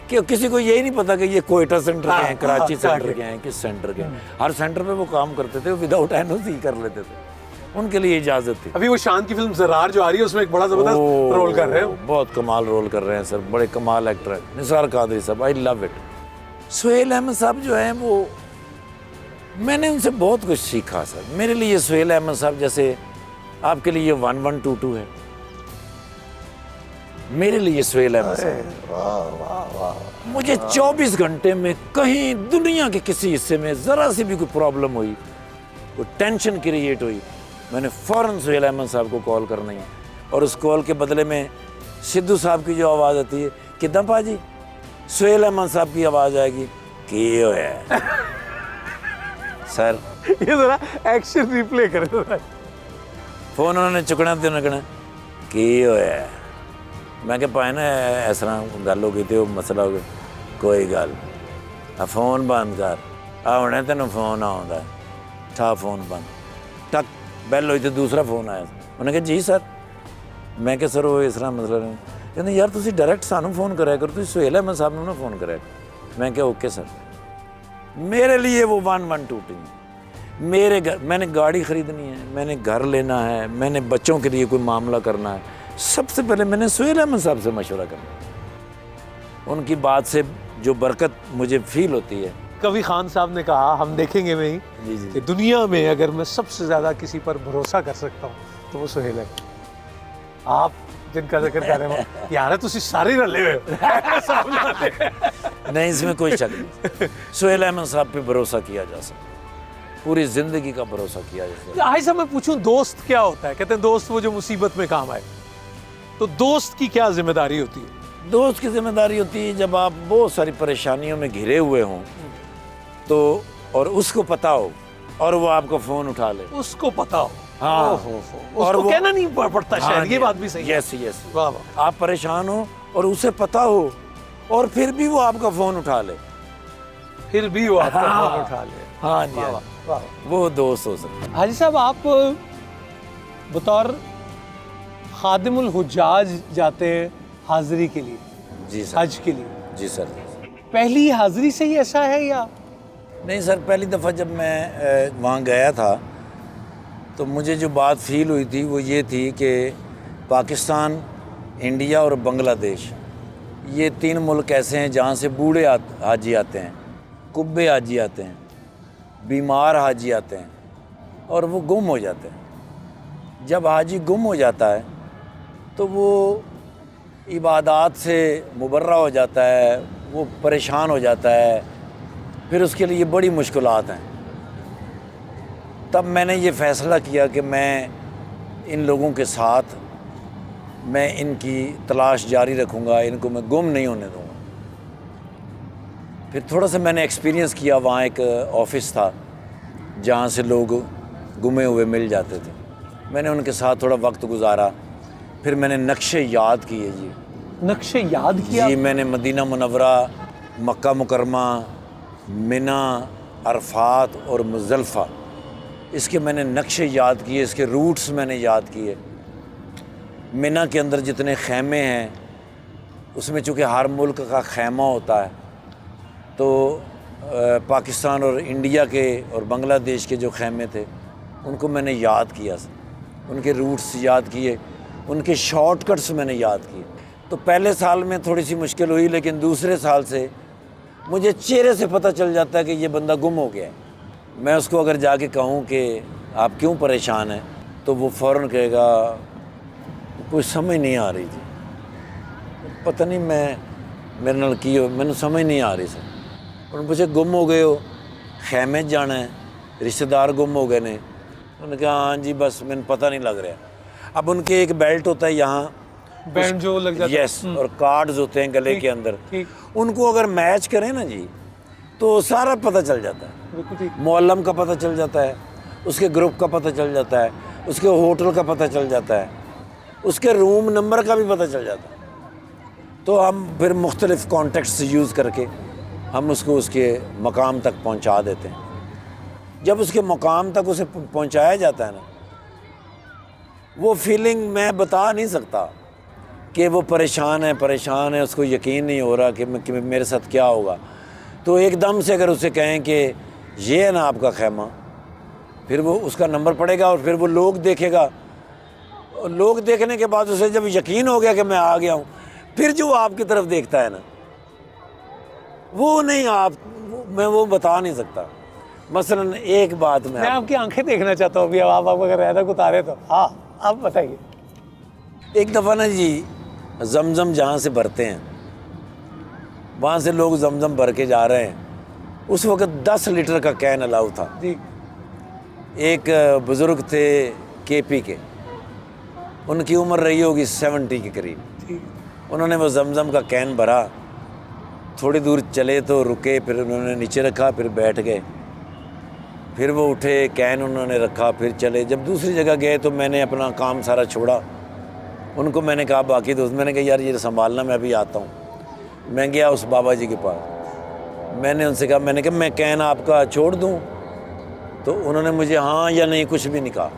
कि किसी को यही नहीं पता कि ये कोयटा सेंटर के हैं, कराची हाँ, सेंटर के हैं, किस सेंटर के हैं। हर सेंटर पे वो काम करते थे, विदाउट एनओसी कर लेते थे, उनके लिए इजाज़त थी। अभी वो शान की फिल्म ज़रार जो आ रही है उसमें एक बड़ा ज़बरदस्त रोल कर रहे हैं। बहुत कमाल रोल कर रहे हैं सर, बड़े कमाल एक्टर हैं निसार कादरी साहब, I love it. Suhail Ahmed साहब जो हैं, वो मैंने उनसे बहुत कुछ सीखा सर। मेरे लिए सुहेल अहमद साहब जैसे आपके लिए 1122 है, मेरे लिए सुहेल अहमद साहब। मुझे 24 घंटे में कहीं दुनिया के किसी हिस्से में ज़रा सी भी कोई प्रॉब्लम हुई, कोई टेंशन क्रिएट हुई, मैंने फ़ौरन सुहेल अहमद साहब को कॉल करना है, और उस कॉल के बदले में सिद्धू साहब की जो आवाज़ आती है, कितना पाजी, सुहेल अहमद साहब की आवाज़ आएगी, की होया सर, ये जरा एक्शन रिप्ले करो। फोन उन्होंने चुकना तो उन्होंने कहना की होया, मैं क्या पाए ना इस तरह गल हो गई थी, वो मसला हो गया, कोई गल, फोन बंद कर, हुणे तेन फोन आउंदा, ठा फोन बंद, टक बैल हुई तो दूसरा फोन आया, उन्हें कहा जी सर, मैं क्या सर वो इस तरह मसला नहीं, कहते यार तुसी डायरैक्ट सानू फोन कराया करो, तुसी सुहेल अहमद साहब नूं ना फोन कराया करो। मैं क्या ओके सर। मेरे लिए वो 1122 है। मेरे घर, मैंने गाड़ी ख़रीदनी है, मैंने घर लेना है, मैंने बच्चों के लिए कोई मामला करना है, सबसे पहले मैंने सुहेल अहमद साहब से मशवरा करना। उनकी बात से जो बरकत मुझे फील होती है। कबीर खान साहब ने कहा, हम देखेंगे में ही, जी जी कि दुनिया में अगर मैं सबसे ज़्यादा किसी पर भरोसा कर सकता हूँ तो वो सुहेल है। आप जिनका जिक्र कर रहे हो यार, तुसी सारे रले हुए हो। नहीं, इसमें कोई शक नहीं, सुहेल अहमद साहब पे भरोसा किया जा सकता, पूरी ज़िंदगी का भरोसा किया जा सकता। आई साहब मैं पूछूं, दोस्त क्या होता है? कहते हैं दोस्त वो जो मुसीबत में काम आए, तो दोस्त की क्या जिम्मेदारी होती है? दोस्त की जिम्मेदारी होती है जब आप बहुत सारी परेशानियों में घिरे हुए हों तो, और उसको पता हो और वो आपका फ़ोन उठा ले, उसको पता हो, हाँ, और वो कहना नहीं पड़ता शायद, ये बात भी सही है। यस यस, वाह वाह, आप परेशान हो और उसे पता हो और फिर भी वो आपका फ़ोन उठा ले, फिर भी वो आपका फ़ोन उठा ले। हाँ जी, वाह हाँ, वाह। वो दोस्त हो सकता है। हाजी साहब, आप बतौर खादिमुल हुज्जाज जाते हैं हाजिरी के लिए, जी सर, हज के लिए, जी सर। पहली हाजिरी से ही ऐसा है या नहीं सर, पहली दफ़ा जब मैं वहाँ गया था तो मुझे जो बात फील हुई थी वो ये थी कि पाकिस्तान, इंडिया और बांग्लादेश, ये 3 मुल्क ऐसे हैं जहाँ से बूढ़े हाजी आते हैं, कुब्बे हाजी आते हैं, बीमार हाजी आते हैं और वो गुम हो जाते हैं। जब हाजी गुम हो जाता है तो वो इबादत से मुबर्रा हो जाता है, वो परेशान हो जाता है, फिर उसके लिए बड़ी मुश्किलात हैं। तब मैंने ये फ़ैसला किया कि मैं इन लोगों के साथ मैं इनकी तलाश जारी रखूँगा, इनको मैं गुम नहीं होने दूँगा। फिर थोड़ा सा मैंने एक्सपीरियंस किया, वहाँ एक ऑफ़िस था जहाँ से लोग गुमे हुए मिल जाते थे। मैंने उनके साथ थोड़ा वक्त गुजारा, फिर मैंने नक्शे याद किए जी। नक्शे याद किया? जी, मैंने मदीना मुनव्वरा, मक्का मुकरमा, मिना, अरफात और मुज़दलिफ़ा, इसके मैंने नक्शे याद किए, इसके रूट्स मैंने याद किए। मिना के अंदर जितने खैमे हैं उसमें चूँकि हर मुल्क का खैमा होता है, तो पाकिस्तान और इंडिया के और बांग्लादेश के जो खैमे थे उनको मैंने याद किया, उनके रूट्स याद किए, उनके शॉर्टकट्स मैंने याद किए। तो पहले साल में थोड़ी सी मुश्किल हुई, लेकिन दूसरे साल से मुझे चेहरे से पता चल जाता है कि ये बंदा गुम हो गया है। मैं उसको अगर जाके कहूँ कि आप क्यों परेशान हैं, तो वो फ़ौरन कहेगा कोई समझ नहीं आ रही थी, पता नहीं मैं मेरे नाल की हो, मैंने समझ नहीं आ रही सर। उन्होंने पूछे गुम हो गए हो, खैमे जाना है, रिश्तेदार गुम हो गए ने? उन्होंने कहा हाँ जी, बस मैंने पता नहीं लग रहा। अब उनके एक बेल्ट होता है यहाँ, बैंड जो लग जाता है। यस, और कार्ड्स होते हैं गले के अंदर, उनको अगर मैच करें ना जी तो सारा पता चल जाता है। मोअल्लम का पता चल जाता है, उसके ग्रुप का पता चल जाता है, उसके होटल का पता चल जाता है, उसके रूम नंबर का भी पता चल जाता है। तो हम फिर मुख्तलिफ़ कॉन्टेक्ट्स यूज़ करके हम उसको उसके मकाम तक पहुंचा देते हैं। जब उसके मकाम तक उसे पहुंचाया जाता है ना, वो फीलिंग मैं बता नहीं सकता कि वो परेशान है, उसको यकीन नहीं हो रहा कि मेरे साथ क्या होगा। तो एकदम से अगर उसे कहें कि ये है ना आपका खैमा, फिर वो उसका नंबर पड़ेगा और फिर वो लोग देखेगा, और लोग देखने के बाद उसे जब यकीन हो गया कि मैं आ गया हूँ, फिर जो आपकी तरफ देखता है ना, वो नहीं मैं वो बता नहीं सकता। मसलन एक बात मैं आपकी आंखें देखना चाहता हूँ अभी, अब आप अगर ऐसा उतारे तो। हाँ, आप बताइए। एक दफ़ा ना जी, जमजम जहाँ से भरते हैं वहाँ से लोग जमजम भर के जा रहे हैं। उस वक़्त 10 लीटर का कैन अलाउ था जी। एक बुज़ुर्ग थे केपी के, उनकी उम्र रही होगी 70 के करीब। उन्होंने वो जमजम का कैन भरा, थोड़ी दूर चले तो रुके, फिर उन्होंने नीचे रखा, फिर बैठ गए, फिर वो उठे, कैन उन्होंने रखा, फिर चले। जब दूसरी जगह गए तो मैंने अपना काम सारा छोड़ा, उनको मैंने कहा बाकी दोस्त, मैंने कहा यार ये संभालना, मैं अभी आता हूँ। मैं गया उस बाबा जी के पास, मैंने उनसे कहा, मैंने कहा मैं कैन आपका छोड़ दूँ? तो उन्होंने मुझे हाँ या नहीं कुछ भी नहीं कहा।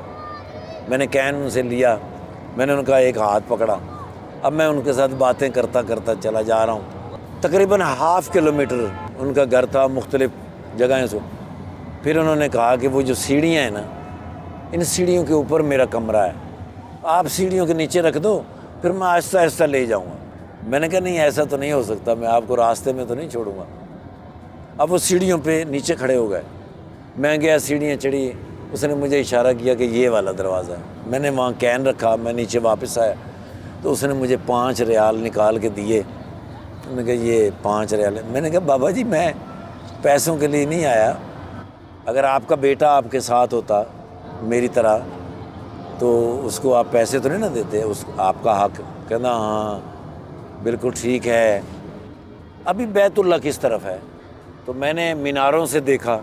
मैंने कैन उनसे लिया, मैंने उनका एक हाथ पकड़ा, अब मैं उनके साथ बातें करता करता चला जा रहा हूँ। तकरीबन ½ किलोमीटर उनका घर था, मुख्तलिफ़ जगहें से। फिर उन्होंने कहा कि वो जो सीढ़ियाँ हैं ना, इन सीढ़ियों के ऊपर मेरा कमरा है, आप सीढ़ियों के नीचे रख दो, फिर मैं आहिस्ता आहिस्ता ले जाऊँगा। मैंने कहा नहीं, ऐसा तो नहीं हो सकता, मैं आपको रास्ते में तो नहीं छोड़ूंगा। अब वो सीढ़ियों पे नीचे खड़े हो गए, मैं गया, सीढ़ियाँ चढ़ी, उसने मुझे इशारा किया कि ये वाला दरवाज़ा है। मैंने वहाँ कैन रखा, मैं नीचे वापस आया तो उसने मुझे 5 रियाल निकाल के दिए। मैंने कहा ये 5 रियाल है। मैंने कहा बाबा जी मैं पैसों के लिए नहीं आया, अगर आपका बेटा आपके साथ होता मेरी तरह तो उसको आप पैसे तो नहीं ना देते, उस आपका हक। कहना हाँ बिल्कुल ठीक है। अभी बैतुल्ला किस तरफ है? तो मैंने मीनारों से देखा,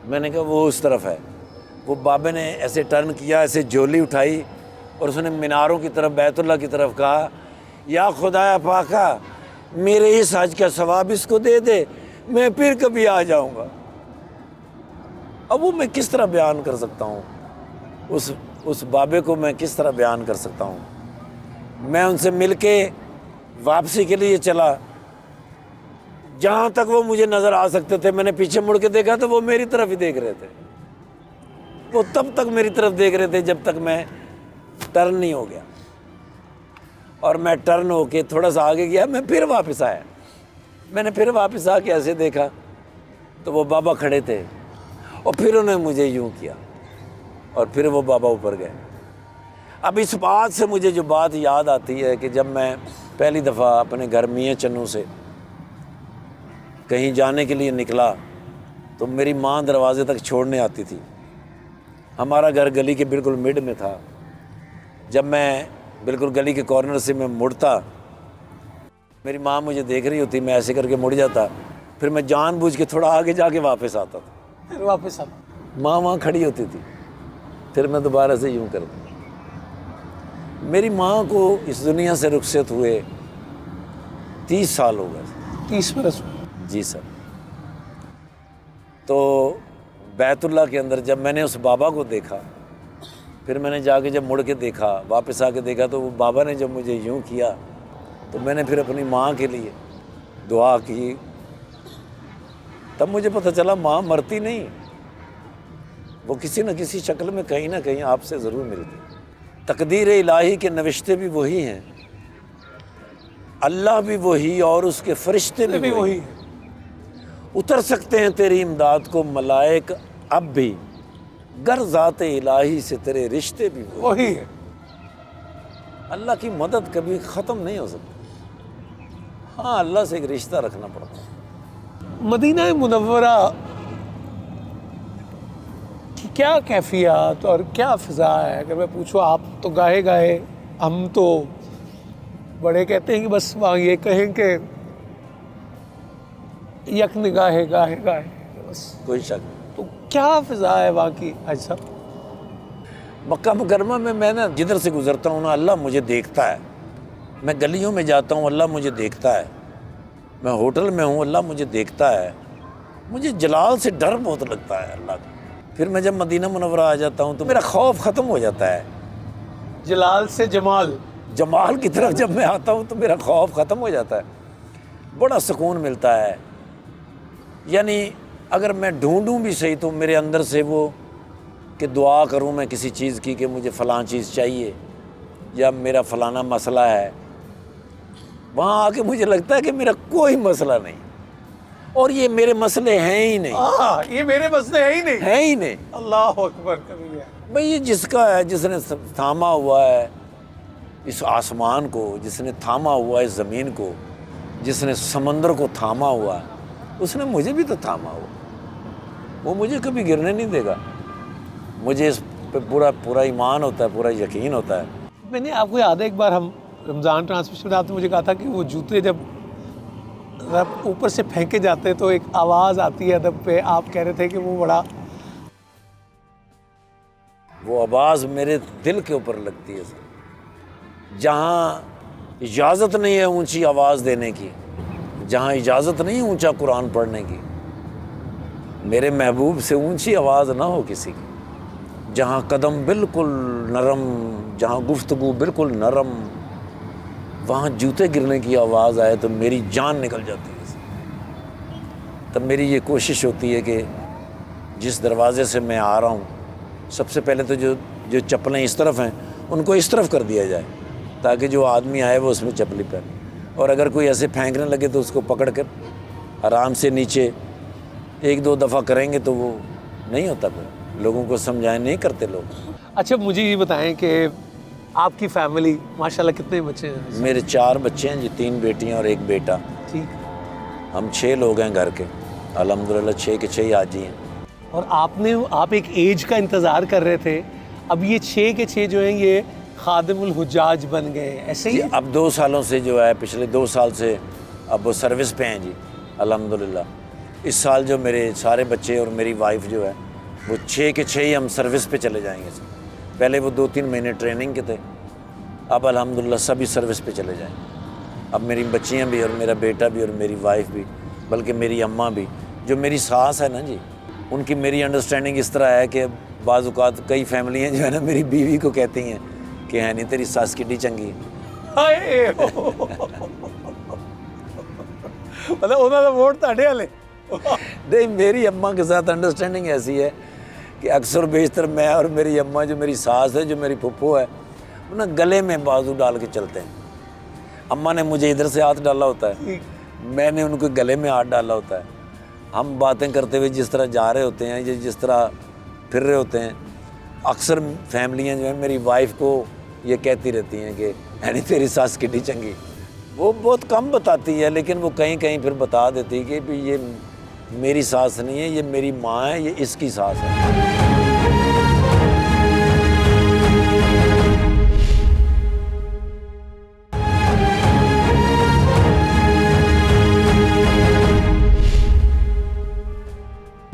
मैंने कहा वो उस तरफ है। वो बाबे ने ऐसे टर्न किया, ऐसे झोली उठाई और उसने मीनारों की तरफ, बैतुल्ला की तरफ कहा, या खुदाया पाका मेरे इस हज का सवाब इसको दे दे, मैं फिर कभी आ जाऊंगा। अब वो मैं किस तरह बयान कर सकता हूँ, उस बाबे को मैं किस तरह बयान कर सकता हूँ। मैं उनसे मिलके वापसी के लिए चला, जहाँ तक वो मुझे नज़र आ सकते थे, मैंने पीछे मुड़ के देखा तो वो मेरी तरफ ही देख रहे थे। वो तब तक मेरी तरफ देख रहे थे जब तक मैं टर्न नहीं हो गया। और मैं टर्न होके थोड़ा सा आगे गया, मैं फिर वापस आया। मैंने फिर वापस आके ऐसे देखा तो वो बाबा खड़े थे और फिर उन्होंने मुझे यूं किया और फिर वो बाबा ऊपर गए। अब इस बात से मुझे जो बात याद आती है कि जब मैं पहली दफ़ा अपने घर मियाँ चन्नू से कहीं जाने के लिए निकला तो मेरी माँ दरवाजे तक छोड़ने आती थी। हमारा घर गली के बिल्कुल मिड में था। जब मैं बिल्कुल गली के कॉर्नर से मैं मुड़ता, मेरी माँ मुझे देख रही होती, मैं ऐसे करके मुड़ जाता, फिर मैं जानबूझ के थोड़ा आगे जाके वापस आता था। फिर वापस आता, माँ वहाँ खड़ी होती थी, फिर मैं दोबारा से यूँ करता। मेरी माँ को इस दुनिया से रुखसत हुए 30 साल हो गए। 30 बरस। जी सर। तो बैतुल्ला के अंदर जब मैंने उस बाबा को देखा, फिर मैंने जाके जब मुड़ के देखा, वापस आके देखा तो वो बाबा ने जब मुझे यूँ किया तो मैंने फिर अपनी माँ के लिए दुआ की। तब मुझे पता चला माँ मरती नहीं, वो किसी न किसी शक्ल में कहीं ना कहीं आपसे ज़रूर मिलती। तकदीर इलाही के नविश्ते भी वही हैं, अल्लाह भी वही और उसके फरिश्ते भी वही। उतर सकते हैं तेरी इमदाद को मलाइक अब भी, गर ज़ाते इलाही से तेरे रिश्ते भी वही है। अल्लाह की मदद कभी ख़त्म नहीं हो सकती। हाँ, अल्लाह से एक रिश्ता रखना पड़ता है। मदीना मुनव्वरा की क्या कैफियत और क्या फ़िज़ा है? अगर मैं पूछूँ, आप तो गाहे गाहे, हम तो बड़े कहते हैं कि बस वहाँ ये कहें कि यक निगाहे गाहे गाहे, बस। कोई शक नहीं। तो क्या फ़िज़ा है वहाँ की हाजी साहब? मक्का मुकरमा में मैं ना जिधर से गुजरता हूँ ना, अल्लाह मुझे देखता है। मैं गलियों में जाता हूँ, अल्लाह मुझे देखता है। मैं होटल में हूँ, अल्लाह मुझे देखता है। मुझे जलाल से डर बहुत लगता है अल्लाह का। फिर मैं जब मदीना मुनव्वरा आ जाता हूँ तो मेरा खौफ ख़त्म हो जाता है। जलाल से जमाल, जमाल की तरफ जब मैं आता हूँ तो मेरा खौफ ख़त्म हो जाता है। बड़ा सुकून मिलता है। यानी अगर मैं ढूंढूं भी सही तो मेरे अंदर से वो कि दुआ करूं मैं किसी चीज़ की कि मुझे फ़लाँ चीज़ चाहिए या मेरा फ़लाना मसला है, वहाँ आके मुझे लगता है कि मेरा कोई मसला नहीं और ये मेरे मसले हैं ही नहीं। ये मेरे मसले हैं ही नहीं, हैं ही नहीं। अल्लाह अकबर कभी है। भाई ये जिसका है, जिसने थामा हुआ है इस आसमान को, जिसने थामा हुआ है इस ज़मीन को, जिसने समंदर को थामा हुआ है, उसने मुझे भी तो थामा हुआ। वो मुझे कभी गिरने नहीं देगा। मुझे इस पे पूरा ईमान होता है, पूरा यकीन होता है। मैंने आपको याद है एक बार हम रमज़ान ट्रांसमिशन में आपने मुझे कहा था कि वो जूते जब ऊपर से फेंके जाते तो एक आवाज़ आती है अदब पे, आप कह रहे थे कि वो बड़ा, वो आवाज़ मेरे दिल के ऊपर लगती है सर। जहाँ इजाज़त नहीं है ऊंची आवाज़ देने की, जहाँ इजाज़त नहीं है ऊंचा कुरान पढ़ने की, मेरे महबूब से ऊंची आवाज़ ना हो किसी की, जहाँ कदम बिल्कुल नरम, जहाँ गुफ्तगू बिल्कुल नरम, वहाँ जूते गिरने की आवाज़ आए तो मेरी जान निकल जाती है। तब मेरी ये कोशिश होती है कि जिस दरवाज़े से मैं आ रहा हूँ, सबसे पहले तो जो चप्पलें इस तरफ हैं उनको इस तरफ कर दिया जाए ताकि जो आदमी आए वो उसमें चप्पली पहने, और अगर कोई ऐसे फेंकने लगे तो उसको पकड़ कर आराम से नीचे 1-2 दफ़ा करेंगे तो वो नहीं होता। फिर लोगों को समझाएं, नहीं करते लोग। अच्छा मुझे ये बताएं कि आपकी फैमिली माशाल्लाह कितने बच्चे हैं? मेरे 4 बच्चे हैं जी, 3 बेटियां और 1 बेटा। ठीक। हम 6 लोग हैं घर के, अल्हम्दुलिल्लाह 6 के 6 हाजी हैं। और आप एक एज का इंतज़ार कर रहे थे, अब ये 6 के 6 जो हैं ये खादिमुल हुज्जाज बन गए, ऐसे ही? अब 2 सालों से जो है, पिछले 2 साल से अब वो सर्विस पे हैं जी अल्हम्दुलिल्लाह। इस साल जो मेरे सारे बच्चे और मेरी वाइफ जो है वो 6 के 6 ही हम सर्विस पे चले जाएंगे सर। पहले वो 2-3 महीने ट्रेनिंग के थे, अब अल्हम्दुलिल्लाह सभी सर्विस पे चले जाएंगे। अब मेरी बच्चियां भी और मेरा बेटा भी और मेरी वाइफ भी, बल्कि मेरी अम्मा भी, जो मेरी सास है ना जी, उनकी मेरी अंडरस्टैंडिंग इस तरह है कि बाज़ औक़ात कई फैमिलियाँ जो है ना मेरी बीवी को कहती हैं कि है नहीं तेरी सास किड्डी चंगी। मतलब ਉਹਨਾਂ ਦਾ ਵੋਟ ਤੁਹਾਡੇ ਵਾਲੇ नहीं, मेरी अम्मा के साथ अंडरस्टैंडिंग ऐसी है कि अक्सर बेशतर मैं और मेरी अम्मा, जो मेरी सास है, जो मेरी फुप्पो है, वो ना गले में बाजू डाल के चलते हैं। अम्मा ने मुझे इधर से हाथ डाला होता है, मैंने उनको गले में हाथ डाला होता है। हम बातें करते हुए जिस तरह जा रहे होते हैं या जिस तरह फिर रहे होते हैं, अक्सर फैमिलियाँ जो हैं मेरी वाइफ को ये कहती रहती हैं कि यानी तेरी सास कितनी चंगी। वो बहुत कम बताती है, लेकिन वो कहीं कहीं फिर बता देती है कि भी ये मेरी सास नहीं है, ये मेरी माँ है, ये इसकी सास है।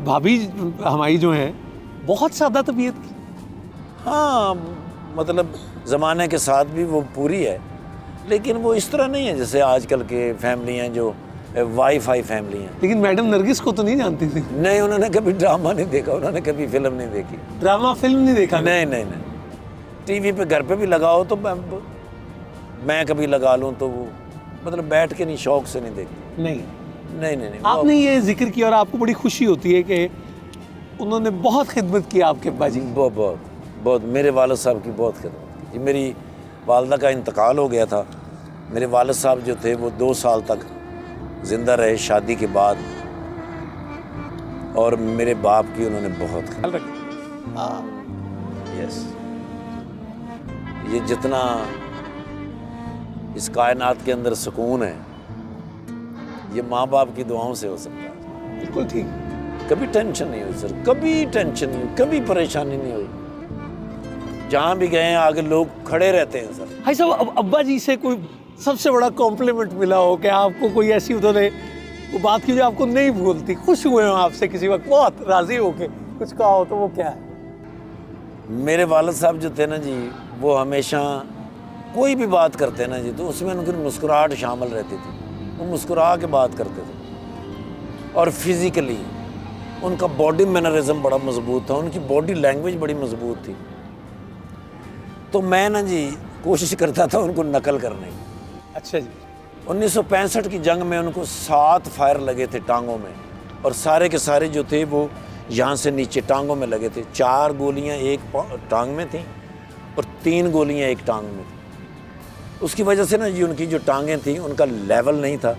भाभी हमारी जो है बहुत सादा तबीयत की। हाँ, मतलब ज़माने के साथ भी वो पूरी है, लेकिन वो इस तरह नहीं है जैसे आजकल के फैमिली हैं जो वाईफाई फैमिली हैं। लेकिन मैडम नरगिस को तो नहीं जानती थी। नहीं, उन्होंने कभी ड्रामा नहीं देखा, उन्होंने कभी फिल्म नहीं देखी। ड्रामा फिल्म नहीं देखा? नहीं नहीं नहीं, टीवी पे घर पे भी लगाओ तो मैं कभी लगा लूँ तो वो मतलब बैठ के नहीं, शौक से नहीं देखती। नहीं नहीं नहीं नहीं। आपने ये जिक्र किया और आपको बड़ी खुशी होती है कि उन्होंने बहुत खिदमत की आपके अब्बा जी। बहुत बहुत बहुत, मेरे वालिद साहब की बहुत खिदमत की। मेरी वालदा का इंतकाल हो गया था। मेरे वालिद साहब जो थे वो 2 साल तक ज़िंदा रहे शादी के बाद, और मेरे बाप की उन्होंने बहुत ख्याल रखें। यस, ये जितना इस कायनात के अंदर सुकून है, ये माँ बाप की दुआओं से हो सकता है। बिल्कुल ठीक। कभी टेंशन नहीं हुई सर, कभी टेंशन नहीं हुई, कभी परेशानी नहीं हुई। जहाँ भी गए हैं आगे लोग खड़े रहते हैं सर। भाई साहब, अब अब्बा जी से कोई सबसे बड़ा कॉम्प्लीमेंट मिला हो कि आपको कोई ऐसी उन्होंने वो बात की जो आपको नहीं भूलती, खुश हुए हो आपसे किसी वक्त, बहुत राजी हो के कुछ कहा हो, तो वो क्या है? मेरे वालिद साहब जो थे ना जी, वो हमेशा कोई भी बात करते ना जी तो उसमें उनकी मुस्कुराहट शामिल रहती थी। वो मुस्कुरा के बात करते थे, और फिज़िकली उनका बॉडी मैनरिज्म बड़ा मजबूत था, उनकी बॉडी लैंग्वेज बड़ी मजबूत थी। तो मैं ना जी कोशिश करता था उनको नकल करने की। अच्छा जी। 1965 की जंग में उनको 7 फायर लगे थे टांगों में, और सारे के सारे जो थे वो यहाँ से नीचे टांगों में लगे थे। 4 गोलियाँ एक टांग में थी और 3 गोलियाँ एक टांग में थी। उसकी वजह से ना जी उनकी जो टांगें थी उनका लेवल नहीं था,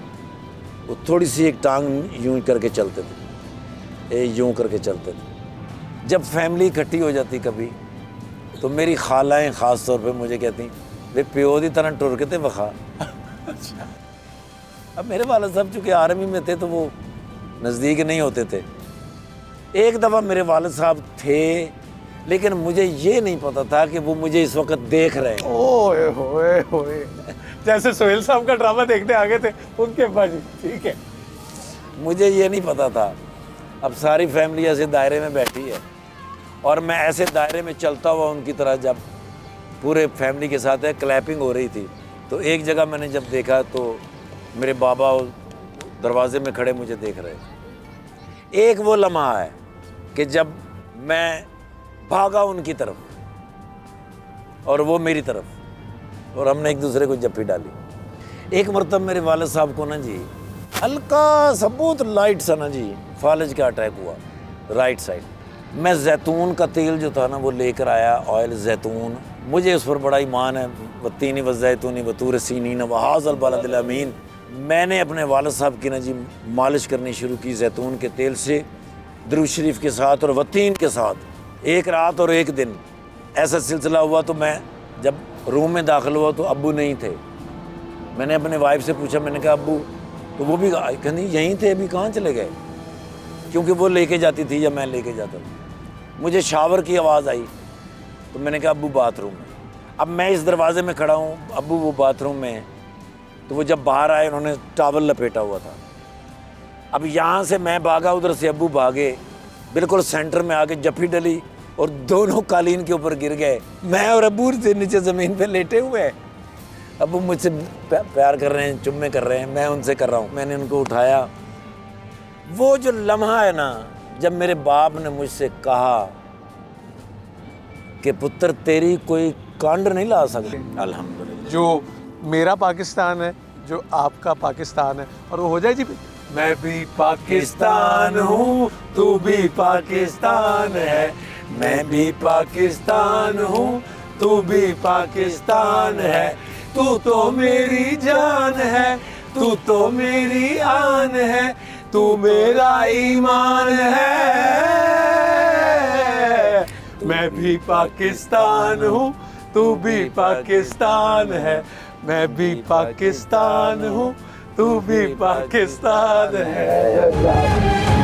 वो थोड़ी सी एक टांग यूं करके चलते थे, यूं करके चलते थे। जब फैमिली इकट्ठी हो जाती कभी तो मेरी खालाएँ ख़ास तौर पे मुझे कहती, वे प्यो दी तरह टुर के थे वखा। अच्छा। अब मेरे वाला साहब चूँकि आर्मी में थे तो वो नज़दीक नहीं होते थे। एक दफ़ा मेरे वालिद साहब थे, लेकिन मुझे ये नहीं पता था कि वो मुझे इस वक्त देख रहे हैं। ओए होए होए, जैसे सोहेल साहब का ड्रामा देखने आ गए थे उनके अब्बा जी। ठीक है, मुझे ये नहीं पता था। अब सारी फैमिली ऐसे दायरे में बैठी है और मैं ऐसे दायरे में चलता हुआ उनकी तरह, जब पूरे फैमिली के साथ है क्लैपिंग हो रही थी, तो एक जगह मैंने जब देखा तो मेरे बाबा दरवाजे में खड़े मुझे देख रहे थे। एक वो लम्हा है कि जब मैं भागा उनकी तरफ और वो मेरी तरफ, और हमने एक दूसरे को जप्पी डाली। एक मरतब मेरे वालिद साहब को ना जी हल्का सा बहुत लाइट सा ना जी फालज का अटैक हुआ राइट साइड। मैं जैतून का तेल जो था ना वो लेकर आया, ऑयल जैतून, मुझे उस पर बड़ा ईमान है। वत्तीनी व जैतूनी वतूर सीनीन वहाज़ल बलदिल अमीन। मैंने अपने वालिद साहब की ना जी मालिश करनी शुरू की जैतून के तेल से, दुरूद शरीफ के साथ और वतीन के साथ। एक रात और एक दिन ऐसा सिलसिला हुआ तो मैं जब रूम में दाखिल हुआ तो अब्बू नहीं थे। मैंने अपने वाइफ से पूछा, मैंने कहा अब्बू, तो वो भी कहती यहीं थे, अभी कहाँ चले गए, क्योंकि वो लेके जाती थी या मैं लेके जाता था। मुझे शावर की आवाज़ आई तो मैंने कहा अब्बू बाथरूम में। अब मैं इस दरवाजे में खड़ा हूँ, अब्बू वो बाथरूम में, तो वो जब बाहर आए उन्होंने टॉवल लपेटा हुआ था। अब यहाँ से मैं भागा, उधर से अब्बू भागे, बिल्कुल सेंटर में आके जप्पी डली और दोनों कालीन के ऊपर गिर गए। मैं और अब्बू से नीचे ज़मीन पे लेटे हुए हैं। अब्बू मुझसे प्यार कर रहे हैं, चुम्मे कर रहे हैं, मैं उनसे कर रहा हूँ। मैंने उनको उठाया। वो जो लम्हा है ना जब मेरे बाप ने मुझसे कहा कि पुत्र तेरी कोई कांड नहीं ला सकते, अल्हम्दुलिल्लाह। जो मेरा पाकिस्तान है जो आपका पाकिस्तान है, और वो हो जाए जी। मैं भी पाकिस्तान हूँ, तू भी पाकिस्तान है, मैं भी पाकिस्तान हूँ, तू भी पाकिस्तान है, तू तो मेरी जान है, तू तो मेरी आन है, तू मेरा ईमान है। मैं भी पाकिस्तान हूँ, तू भी पाकिस्तान है, मैं भी पाकिस्तान हूँ, तू भी पाकिस्तान है।